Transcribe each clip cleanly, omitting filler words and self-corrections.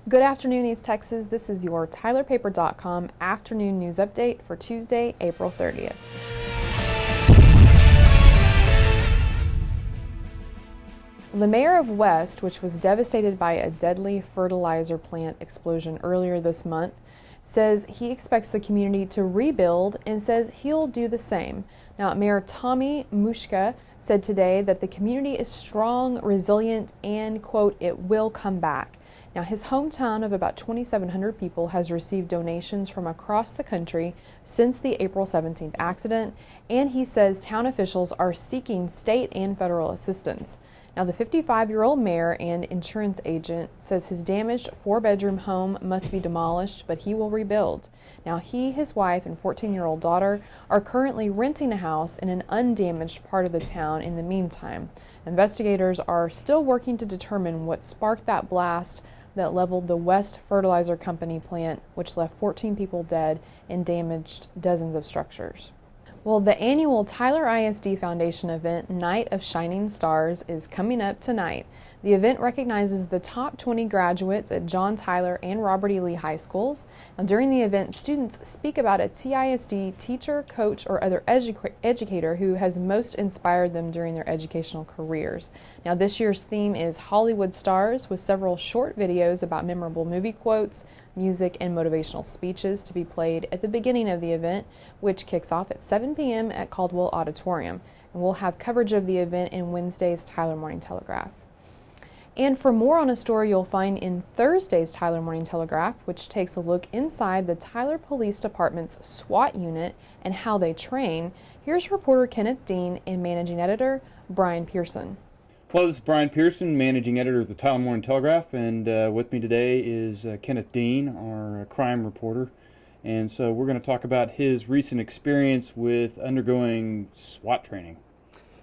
Good afternoon, East Texas. This is your TylerPaper.com afternoon news update for Tuesday, April 30th. The mayor of West, which was devastated by a deadly fertilizer plant explosion earlier this month, says he expects the community to rebuild and says he'll do the same. Now, Mayor Tommy Mushka said today that the community is strong, resilient, and, quote, it will come back. Now, his hometown of about 2,700 people has received donations from across the country since the April 17th accident, and he says town officials are seeking state and federal assistance. Now, the 55-year-old mayor and insurance agent says his damaged 4-bedroom home must be demolished, but he will rebuild. Now, he, his wife, and 14-year-old daughter are currently renting a house in an undamaged part of the town in the meantime. Investigators are still working to determine what sparked that blast that leveled the West Fertilizer Company plant, which left 14 people dead and damaged dozens of structures. Well, the annual Tyler ISD Foundation event, Night of Shining Stars, is coming up tonight. The event recognizes the top 20 graduates at John Tyler and Robert E. Lee high schools. Now, during the event, students speak about a TISD teacher, coach, or other educator who has most inspired them during their educational careers. Now, this year's theme is Hollywood Stars, with several short videos about memorable movie quotes, music, and motivational speeches to be played at the beginning of the event, which kicks off at 7 p.m. at Caldwell Auditorium. And we'll have coverage of the event in Wednesday's Tyler Morning Telegraph. And for more on a story you'll find in Thursday's Tyler Morning Telegraph, which takes a look inside the Tyler Police Department's SWAT unit and how they train, here's reporter Kenneth Dean and managing editor Brian Pearson. Hello, this is Brian Pearson, managing editor of the Tyler Morning Telegraph, and with me today is Kenneth Dean, our crime reporter. And so we're going to talk about his recent experience with undergoing SWAT training.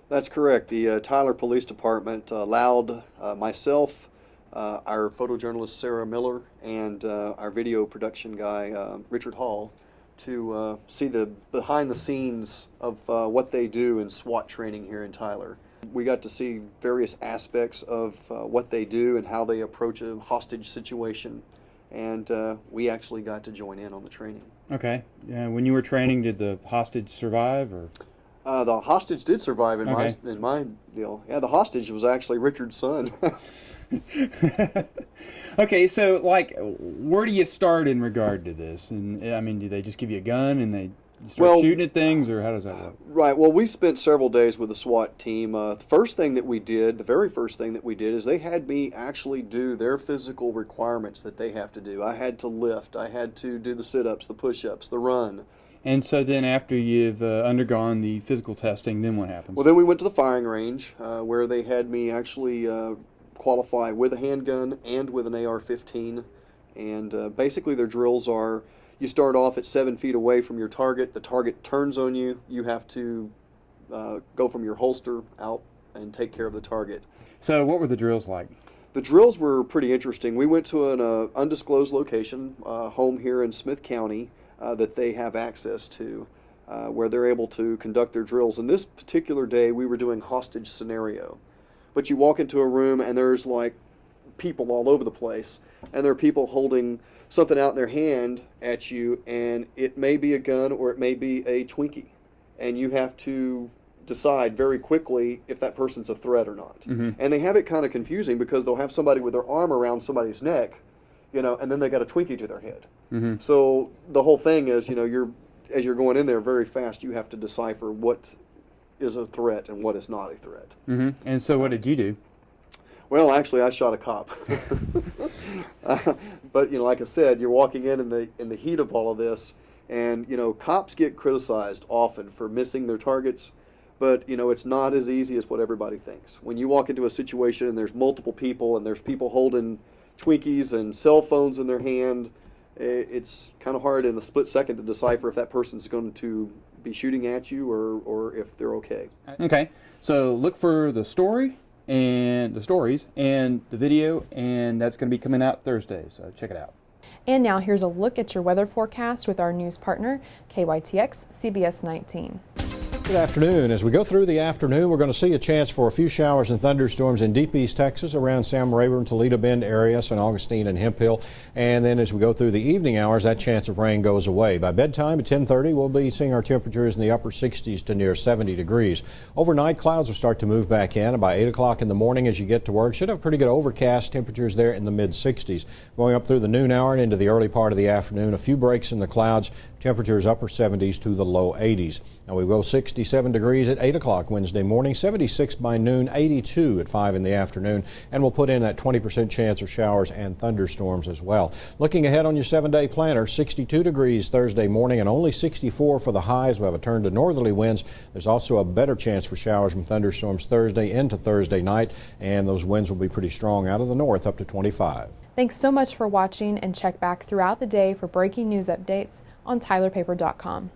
That's correct. The Tyler Police Department allowed myself, our photojournalist Sarah Miller, and our video production guy Richard Hall to see the behind the scenes of what they do in SWAT training here in Tyler. We got to see various aspects of what they do and how they approach a hostage situation, and we actually got to join in on the training. Okay. When you were training, did the hostage survive, or? The hostage did survive in Okay. my deal. Yeah, the hostage was actually Richard's son. Okay, so where do you start in regard to this? And I mean, do they just give you a gun and they start shooting at things, or how does that work? Right. Well, we spent several days with the SWAT team. The very first thing that we did is they had me actually do their physical requirements that they have to do. I had to lift. I had to do the sit-ups, the push-ups, the run. And so then after you've undergone the physical testing, then what happens? Well, then we went to the firing range where they had me actually qualify with a handgun and with an AR-15. And basically their drills are, you start off at 7 feet away from your target. The target turns on you. You have to go from your holster out and take care of the target. So what were the drills like? The drills were pretty interesting. We went to an undisclosed location, home here in Smith County, that they have access to, where they're able to conduct their drills. And this particular day, we were doing hostage scenario. But you walk into a room and there's like people all over the place, and there are people holding something out in their hand at you, and it may be a gun or it may be a Twinkie. And you have to decide very quickly if that person's a threat or not. Mm-hmm. And they have it kind of confusing because they'll have somebody with their arm around somebody's neck, and then they got a Twinkie to their head. Mm-hmm. So the whole thing is, as you're going in there very fast, you have to decipher what is a threat and what is not a threat. Mm-hmm. And so what did you do? Well, actually, I shot a cop. But like I said, you're walking in the heat of all of this, and cops get criticized often for missing their targets. But it's not as easy as what everybody thinks. When you walk into a situation and there's multiple people and there's people holding Twinkies and cell phones in their hand, it's kind of hard in a split second to decipher if that person's going to be shooting at you or if they're okay. Okay, so look for the story and the stories and the video, and that's going to be coming out Thursday, so check it out. And now here's a look at your weather forecast with our news partner, KYTX CBS 19. Good afternoon. As we go through the afternoon, we're going to see a chance for a few showers and thunderstorms in deep East Texas around Sam Rayburn, Toledo Bend area, St. Augustine and Hemphill. And then as we go through the evening hours, that chance of rain goes away. By bedtime at 10:30, we'll be seeing our temperatures in the upper 60s to near 70 degrees. Overnight, clouds will start to move back in. And by 8 o'clock in the morning as you get to work, should have pretty good overcast temperatures there in the mid-60s. Going up through the noon hour and into the early part of the afternoon, a few breaks in the clouds, temperatures upper 70s to the low 80s. Now we go 67 degrees at 8 o'clock Wednesday morning, 76 by noon, 82 at 5 in the afternoon, and we'll put in that 20% chance of showers and thunderstorms as well. Looking ahead on your 7-day planner, 62 degrees Thursday morning and only 64 for the highs. We'll have a turn to northerly winds. There's also a better chance for showers and thunderstorms Thursday into Thursday night, and those winds will be pretty strong out of the north up to 25. Thanks so much for watching, and check back throughout the day for breaking news updates on tylerpaper.com.